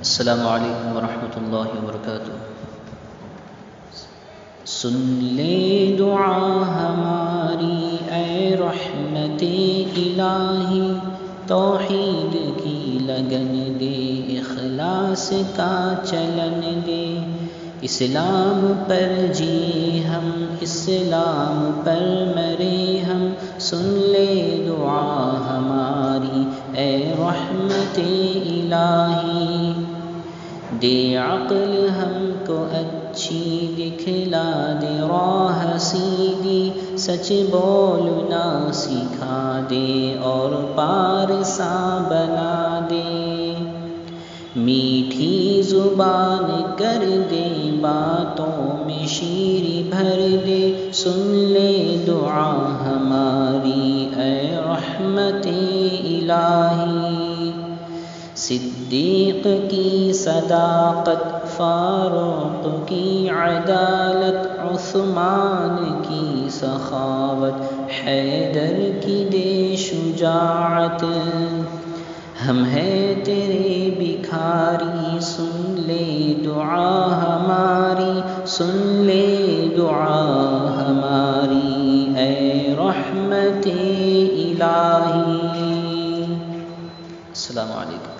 السلام علیکم ورحمۃ اللہ وبرکاتہ۔ سن لے دعا ہماری اے رحمت الہی، توحید کی لگن دے، اخلاص کا چلن دے، اسلام پر جی ہم، اسلام پر مرے ہم، سن لے دعا ہماری اے رحمت الہی، دے عقل ہم کو اچھی، دکھلا دے راہ سیدھی، سچ بولنا سکھا دے اور پارسا بنا دے، میٹھی زبان کر دے، باتوں میں شیری بھر دے، سن لے دعا ہماری اے رحمت الہی، صدیق کی صداقت، فاروق کی عدالت، عثمان کی سخاوت، حیدر کی دے شجاعت، ہم ہیں تیرے بھکاری، سن لے دعا ہماری، سن لے دعا ہماری اے رحمت الہی۔ السلام علیکم۔